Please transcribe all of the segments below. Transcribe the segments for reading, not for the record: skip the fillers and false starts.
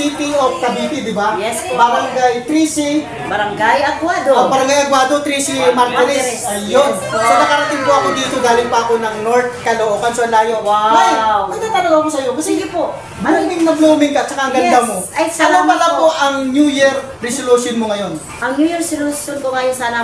City of Cavite, di ba? Yes po. Barangay 3C. Barangay Aguado. Barangay Aguado, 3C Martires. Ayun. Yes So nakarating po ako dito, galing pa ako ng North Caloocan, so layo. Wow. May tatanong ako sa'yo. Kasi Sige po. blooming na blooming ka, tsaka ang ganda Yes. mo. Ay, Ano salamat pala po. po ang New Year resolution mo ngayon? Ang New Year's resolution ko ngayon sana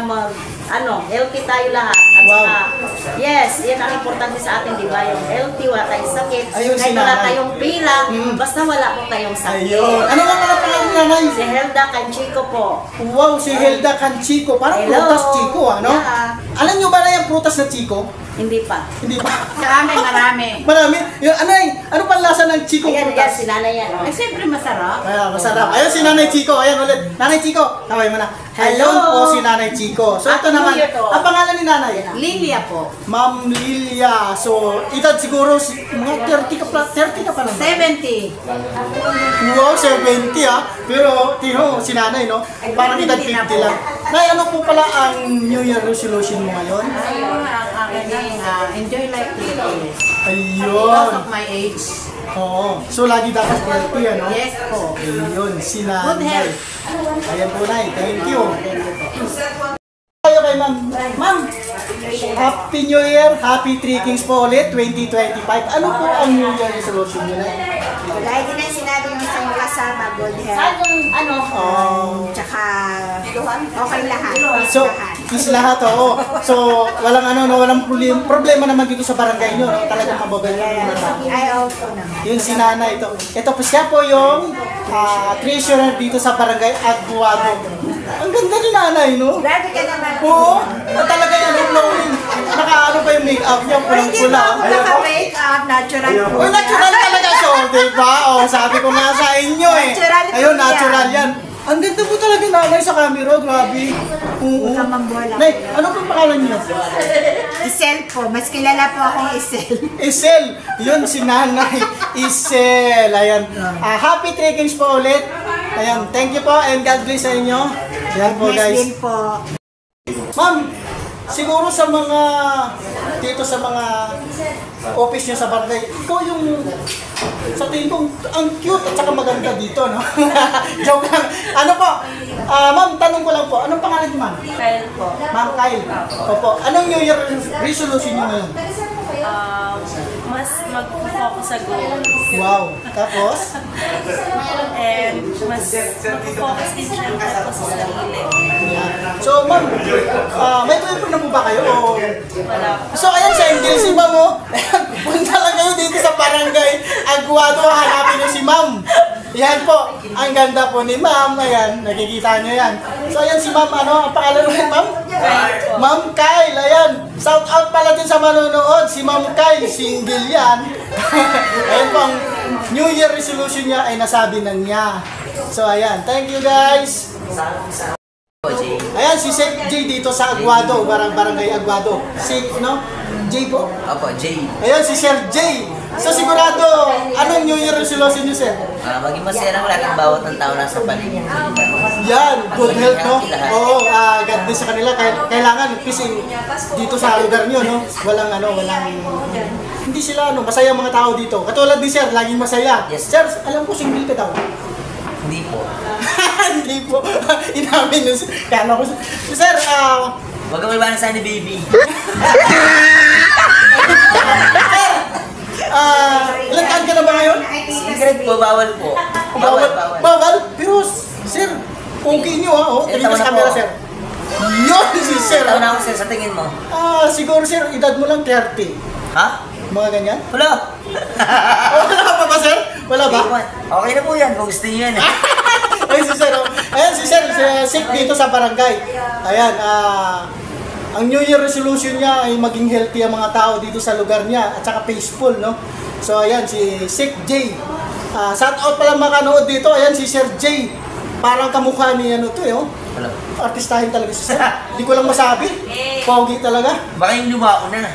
healthy tayo lahat. At Wow. saka, yes, yan ang importante sa atin, di ba? Yung healthy, wala tayong sakit. Ayun, Kahit si wala nanay. tayong pila, basta wala po tayong sakit. Ayun. Ano nga pala pangalan ni nanay? Si Helda Canchico po. Wow, si Helda Canchico. Parang Hello. prutas Chico, ano? Yeah. Alam nyo ba na yung prutas na Chico? Hindi pa. Hindi ba? Marami. Marami. Yung, ano pang lasa ng Chico Ayan, prutas? si nanay yan. Ay, siyempre masarap. Kaya masarap. Ayun si Nanay Chico. Ayan ulit. Nanay Chico. Taway mo na. Hello. Ayun po si Nanay Chico. So ito Happy naman. New Year to. Ang pangalan ni Nanay? Lilia po. Ma'am Lilia. So edad siguro mga 30 ka pa lang. 70. Wow, 70 ah. Pero tino si Nanay no. Parang edad 50 lang. Nay, ano po pala ang New Year resolution mo ngayon? Ayun ang aking enjoy life to the fullest. Ayun. Because of my age. Oo. So lagi dapat healthy ano? Yes po. Ayun, si Good Nanay. health. Ayan po, Nay. Thank you. Tayo kay Ma'am. Ma'am, Happy New Year, Happy Three Kings po ulit, 2025. Ano po ang New Year resolution nyo na? Gaya din ang sinabi nyo sa mga kasama, good health. Saan yung Tsaka okay lahat. So, is lahat, oo. So, walang walang problema naman dito sa barangay nyo, no? Talagang mababaya na tao. Ay, okay naman. Yun si Nana ito. Ito po siya po yung treasurer dito sa barangay Aguado. Ang ganda ni Nanay, no? Grabe ka naman. Oo, talaga yung glowing. Naka pa yung make-up niya, Hindi pulang-pula. ba ako naka-make up? Natural po. Uy, natural talaga siya, diba? O, sabi ko nga sa inyo eh. Natural po Ayun, yan. natural yan. Ang ganda po talaga Nanay sa camera, grabe. Oo. Huwag kang mambola. Nay, ano pong pangalan niyo? Isel po. Mas kilala po akong Isel. Isel. Yun si Nanay. Isel. Ayan. Happy Three Kings po ulit. Ayan, thank you po and God bless sa inyo. Ayan po Bless guys. din po. Ma'am, siguro sa mga dito sa mga office nyo sa barangay, ikaw yung sa tingin ko ang cute at saka maganda dito, no? Joke lang. Ano po? Ma'am, tanong ko lang po, anong pangalan niyo, ma'am? Kyle po. Ma'am Kyle. Opo. Anong New Year resolution niyo ngayon? Mas mag-focus sa goal. Wow. Tapos? And mas mag-focus din syempre ako sa sarili. Yeah. So, ma'am, may boyfriend na po ba kayo? O... Wala. So, ayan sa English, si ma'am, oh. Punta lang kayo dito sa barangay Aguado, hanapin niyo si ma'am. Yan po, ang ganda po ni ma'am. Ayan, nakikita niyo yan. So, ayan si ma'am, ang pangalan ulit, ma'am? Ma'am Kyle, ayan. Shout out pala din sa manonood, si Ma'am Kyle, single yan. Ayan po, ang New Year resolution niya ay nasabi na niya. So, ayan, thank you guys. Ayan, si Sek J dito sa Aguado, barangay Aguado. Si, J po? Opo, Jay. Ayan, si Sir J. So, sigurado, anong New Year resolution niyo, Sir? Maging masaya lang lahat ng bawat ng tao nasa paligid. Yan, good health, no? Oo, God bless sa kanila. Kailangan, kasi dito sa lugar nyo, no? Walang, hindi sila, masaya mga tao dito. Katulad ni Sir, laging masaya. Yes. Sir, alam ko, single ka daw. Hindi po. Hindi po. Inamin nyo. Kala ko, Sir, Huwag kang maliwanag sa ni baby. ilang taon ka na ba ngayon? Secret po, bawal po. Bawal. Bawal? Pero, Sir, okay nyo, ha? Tingin sa camera, Sir. Yun si Sir. Taon na ako, sir, sa tingin mo. Siguro, Sir, edad mo lang 30. Ha? Mga ganyan? Wala. Wala pa ba, Sir? Wala ba? Okay na po yan, kung gusto niyo yan. Ayun si Sir. Ayan si Sir, sick dito sa barangay. Ayan, ang New Year resolution niya ay maging healthy ang mga tao dito sa lugar niya at saka peaceful, no? So ayan, si Sik J. Shout out pala makanood dito. Ayan si Sir J. Parang kamukha ni to, oh. Wala. Artistahin talaga si Sir. Hindi ko lang masabi. Pogi talaga. Baka yung lumako na.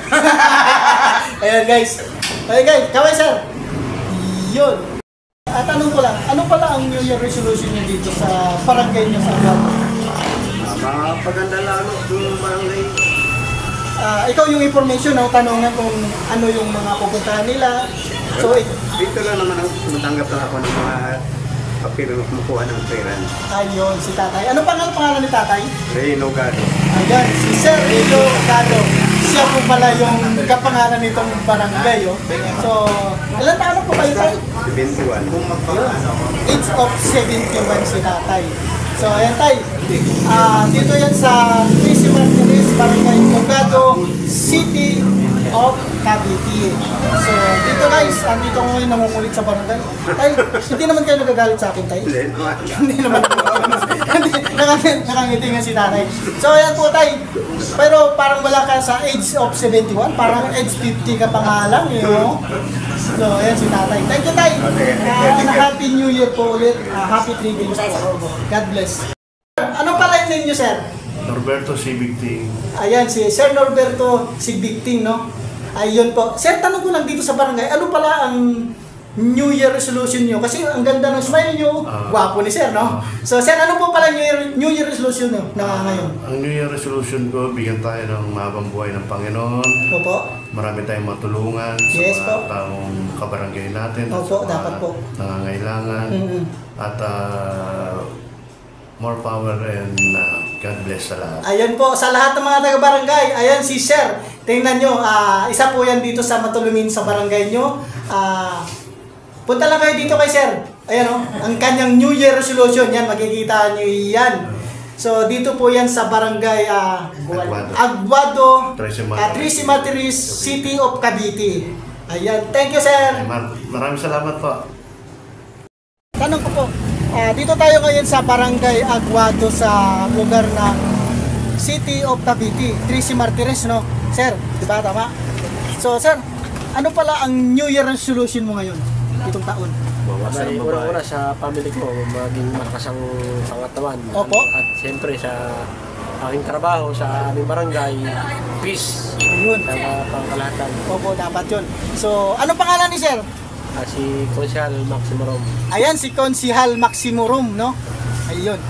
Ayan guys. Ayan guys, kaway Sir. Yun. Tanong ko lang, ano pala ang New Year resolution niyo dito sa barangay niyo sa Aguado? Paganda lalo yung barangay. Ikaw yung information, tanongan kung ano yung mga pupuntahan nila. So, Dito lang naman ang tumatanggap lang ako ng mga Makuha ng pera. Ayun, si tatay. Ano pangalan ni tatay? Ray Nogado. Ayan, si Sir Edo Cado. Siya po pala yung kapangalan nitong barangay. Oh. So, ilan taon na po kayo tayo? 71. Age of 71 si tatay. So, ayan tay. Dito yan sa Tracy Martinez, Barangay Nogado, City of Cavite. So, dito guys, dito ko ngayon nangungulit sa barangay. Tay, hindi naman kayo nagagalit sa akin, tay? Hindi naman po. Nakangiti nga si tatay. So, ayan po, tay. Pero parang wala ka sa age of 71. Parang age 50 ka pa nga lang, no? So, ayan si tatay. Thank you, tay. Happy New Year po ulit. Happy 3 days po. God bless. Ano pala yung name nyo, sir? Norberto Sibigting. Ayan, si Sir Norberto Sibigting, no? Ayun po. Sir, tanong ko lang dito sa barangay, ano pala ang New Year resolution nyo? Kasi ang ganda ng smile nyo, gwapo ni Sir, no? So, Sir, ano po pala New Year resolution nyo na ngayon? Ang New Year resolution ko, bigyan tayo ng mahabang buhay ng Panginoon. Opo. Marami tayong matulungan sa Yes, mga po. taong kabarangay natin. Opo, sa mga dapat po. nangangailangan. At more power and God bless sa lahat. Ayan po, sa lahat ng mga taga-barangay, ayan si Sir. Tingnan nyo, isa po yan dito sa Matulungin sa barangay nyo. Punta lang kayo dito kay Sir. Ayan o, ang kanyang New Year resolution, yan, makikita nyo yan. So, dito po yan sa barangay Aguado, Tracy Martinez, City of Cavite. Ayan, thank you Sir. Maraming salamat po. Tanong ko po, dito tayo ngayon sa barangay Aguado sa lugar ng City of Cavite, Tracy Martinez, no? Sir, di ba tama? So, Sir, ano pala ang New Year resolution mo ngayon, itong taon? Una-una sa family ko, maging malakas ang pangatawan. Opo. At siyempre sa aking trabaho sa aming barangay, peace. Ayun. Pangkalahatan. Opo, dapat yun. So, ano pangalan ni Sir? Si Konsihal Maximorum. Ayan, si Konsihal Maximorum, no? Ayun.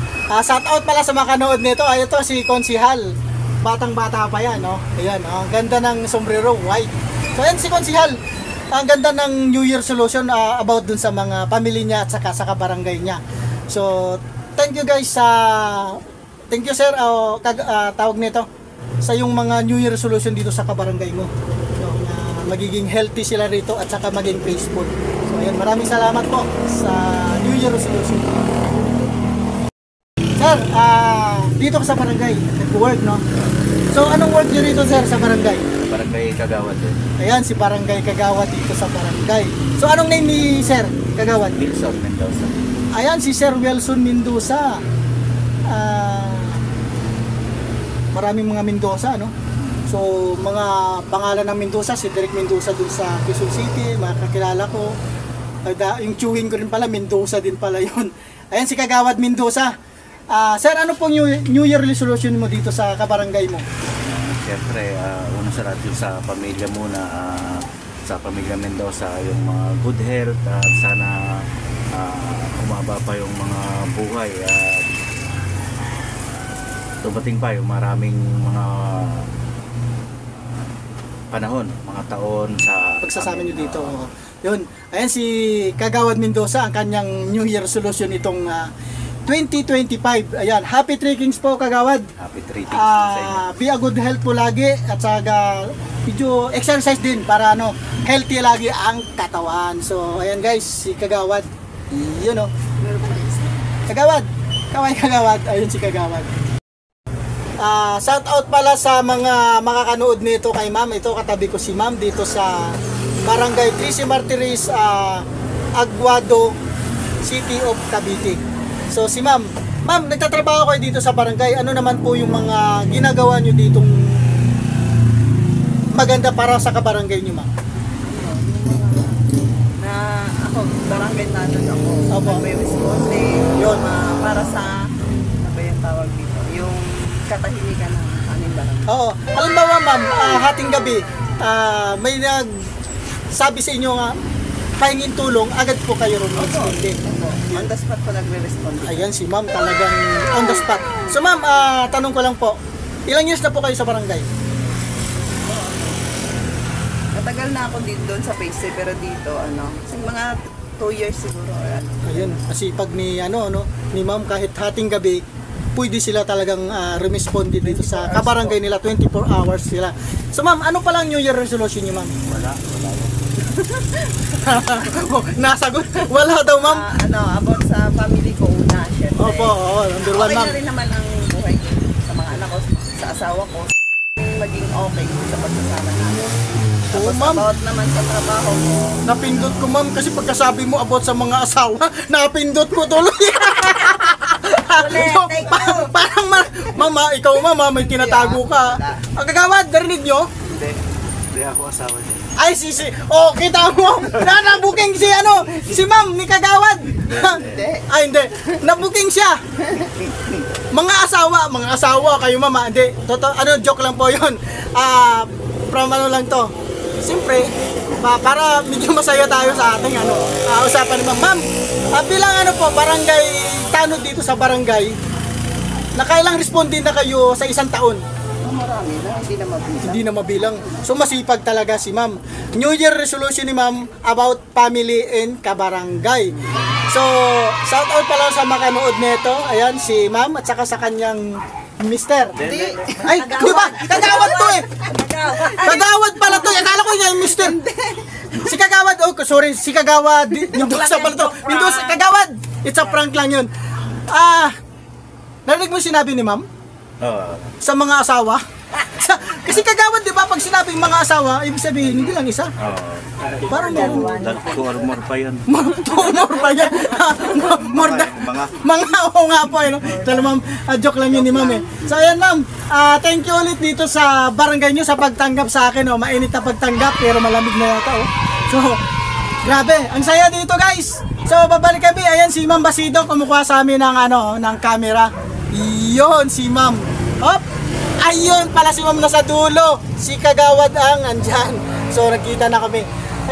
Shout out pala sa mga kanood nito. Ay, ito si Konsihal. Batang-bata pa yan, no? Ayan, ang ganda ng sombrero, white. So, ayan si Konsihal. Ang ganda ng New Year resolution about dun sa mga family niya at saka sa kabarangay niya. So, thank you guys sa... thank you sir, tawag nito, sa yung mga New Year resolution dito sa kabarangay mo. So, magiging healthy sila rito at saka maging peaceful. So, ayan, maraming salamat po sa New Year resolution. Sir, dito ka sa barangay, nag-work, no? So, anong work nyo rito, sir, sa barangay? Barangay Kagawad din. Ayan, si Barangay Kagawad dito sa barangay. So, anong name ni Sir Kagawad? Wilson Mendoza. Ayan, si Sir Wilson Mendoza. Maraming mga Mendoza, no? So, mga pangalan ng Mendoza, si Derek Mendoza dun sa Quezon City, mga kakilala ko. Yung chewing ko rin pala, Mendoza din pala yun. Ayan, si Kagawad Mendoza. Sir, ano pong New Year resolution mo dito sa kabarangay mo? Siyempre, una sa lahat yung sa pamilya muna, sa pamilya Mendoza, yung mga good health at sana umaba pa yung mga buhay at dumating pa yung maraming mga panahon, mga taon sa pagsasama nyo dito. Yun. Ayan si Kagawad Mendoza, ang kanyang New Year resolution itong 2025. Ayan, happy trekkings po Kagawad. Happy trekkings. Be a good health po lagi at saka medyo exercise din para healthy lagi ang katawan. So ayan guys, si Kagawad. Yun o. Kagawad. Kagawad. Ayun si Kagawad. Shout out pala sa mga makakanood nito kay ma'am. Ito katabi ko si ma'am dito sa Barangay Tracy Martinez, Aguado, City of Cavite. So si ma'am, nagtatrabaho kayo dito sa barangay. Ano naman po yung mga ginagawa nyo ditong maganda para sa kabarangay nyo, ma'am? Na ako, barangay natin ako. Opo. May responde. Yun. Para sa, ano ba yung tawag dito? Yung katahimikan ng aming barangay. Oo. Halimbawa ma'am, hating gabi, may sabi sa inyo nga, pahingin tulong, agad po kayo rin mag-responde. On the spot po nagre-respond. Ayan si ma'am, talagang on the spot. So ma'am, tanong ko lang po, ilang years na po kayo sa barangay? Matagal na ako dito doon sa Pace, pero dito, 2 years siguro. Or ano. Ayun, masipag ni ni Ma'am, kahit hating gabi pwede sila talagang rumisponde dito sa kabarangay nila, 24 hours sila. So Ma'am, ano pa lang New Year resolution niyo, Ma'am? Wala. Nasagot. Wala daw, Ma'am. About sa family ko una, syempre. Opo, number 1, Okay Ma'am. na rin naman ang buhay ko sa mga anak ko, sa asawa ko. Maging okay sa pagsasama namin. Oo, Tapos Ma'am. about naman sa trabaho ko, Napindot ko, Ma'am, kasi pagkasabi mo about sa mga asawa, napindot ko tuloy. So, parang Mama, ikaw Mama, may tinatago ka. Ang kagawad, narinig nyo? Hindi ako asawa niya. Ay, oh, kita mo, nabuking si Ma'am, ni kagawad. Ay, hindi, nabuking siya. Mga asawa, kayo Mama, hindi, joke lang po yun. From lang to. Siyempre, para medyo masaya tayo sa ating usapan ni Ma'am. Bilang barangay, tanod dito sa barangay, nakailang responde na kayo sa isang taon? marami na, hindi na mabilang. Hindi na mabilang. So masipag talaga si Ma'am. New Year resolution ni Ma'am about family and kabarangay. So, shout out pala sa makanood nito. Ayan, si Ma'am at saka sa kanyang mister. Ay, di ba? Kagawad to eh. Kagawad pala to. Akala ko yung mister. Si Kagawad, si Kagawad. Mendoza pala to. Mendoza, Kagawad. It's a prank lang yun. Narinig mo sinabi ni Ma'am? Sa mga asawa? Kasi Kagawad, di ba? Pag sinabing mga asawa, ibig sabihin, hindi lang isa. Parang meron. More pa yan. More pa yan. Mga oo nga po. Tala Ma'am, joke lang yun ni Ma'am eh. So ayan Ma'am, thank you ulit dito sa barangay nyo sa pagtanggap sa akin. Mainit na pagtanggap pero malamig na yata. So, grabe, ang saya dito guys. So babalik kami, ayan si Ma'am Basido kumukuha sa amin ng camera. Iyon si Ma'am. Hop! Ayun pala si Ma'am nasa dulo. Si Kagawad ang andyan. So nagkita na kami.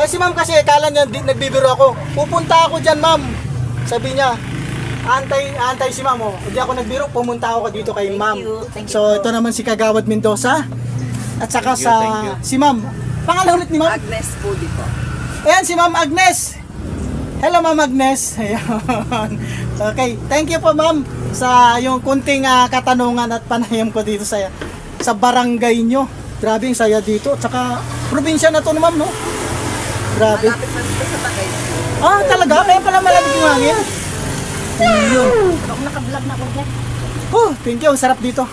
Si Ma'am kasi kala niya nagbibiro ako. Pupunta ako dyan Ma'am. Sabi niya, antay si Ma'am. Hindi ako nagbiro, pumunta ako dito kay Ma'am. So ito naman si Kagawad Mendoza. At saka si Ma'am. Pangalan ulit ni Ma'am? Agnes Pudi po. Ayan si Ma'am Agnes. Hello Ma'am Agnes. Ayan. Okay, thank you po Ma'am sa yung kunting katanungan at panayam ko dito sa barangay nyo. Grabe ang saya dito. At saka probinsya na to Ma'am, no? Grabe. Malapit na dito sa Tagay. Talaga? Kaya pala malamig yung hangin. Ayun. Naka-vlog na ako dyan. Thank you. Ang sarap dito.